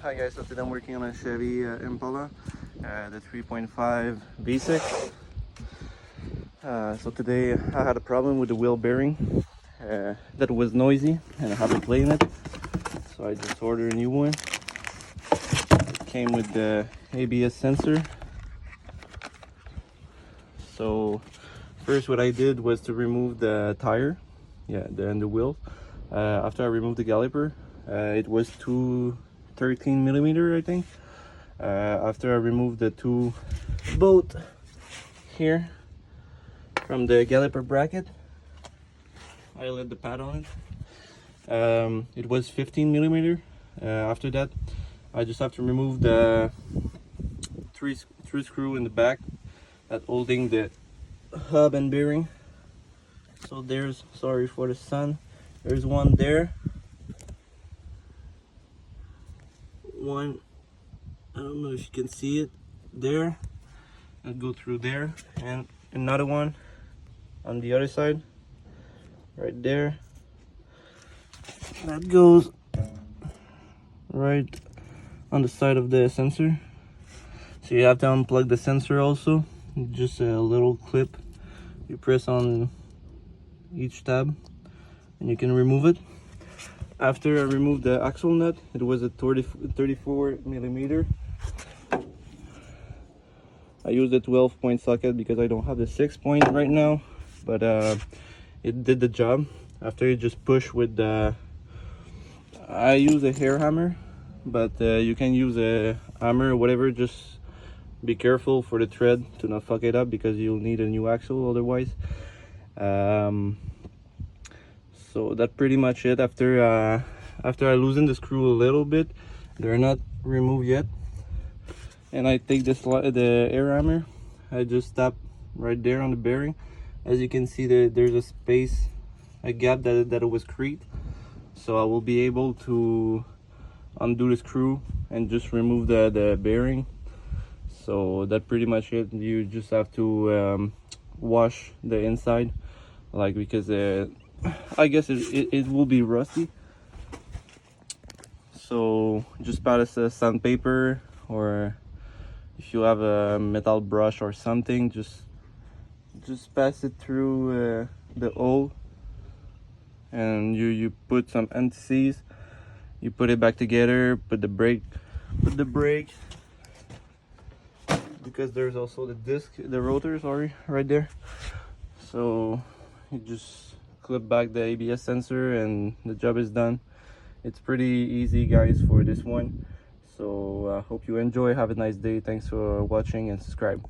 Hi guys, so today I'm working on a Chevy Impala, the 3.5 V6. So today I had a problem with the wheel bearing that was noisy and I haven't playing it. So I just ordered a new one. It came with the ABS sensor. So first what I did was to remove the tire, and the wheel. After I removed the caliper, it was 13 millimeter, I think. After I removed the two bolt here from the caliper bracket, I let the pad on it. It was 15 millimeter. After that, I just have to remove the three screw in the back that holding the hub and bearing. So there's, sorry for the sun, there's one there, one, I don't know if you can see it there, and go through there, and another one on the other side right there that goes right on the side of the sensor. So you have to unplug the sensor also, just a little clip you press on each tab and you can remove it. After I removed the axle nut, it was a 34 millimeter. I used a 12-point socket because I don't have the 6-point right now, but it did the job. After you just push with the, I use a hair hammer, but you can use a hammer or whatever. Just be careful for the thread to not fuck it up because you'll need a new axle otherwise. So that's pretty much it. After I loosen the screw a little bit, they're not removed yet, and I take the air hammer, I just tap right there on the bearing. As you can see, there's a space, a gap that it was created, so I will be able to undo the screw and just remove the bearing. So that's pretty much it. You just have to wash the inside, like, because I guess it will be rusty. So just pass a sandpaper, or if you have a metal brush or something, just pass it through the hole, and you put some anti-seize, you put it back together, put the brake, because there's also the rotor, sorry, right there. So you just clip back the ABS sensor and the job is done. It's pretty easy, guys, for this one. So I hope you enjoy. Have a nice day. Thanks for watching and subscribe.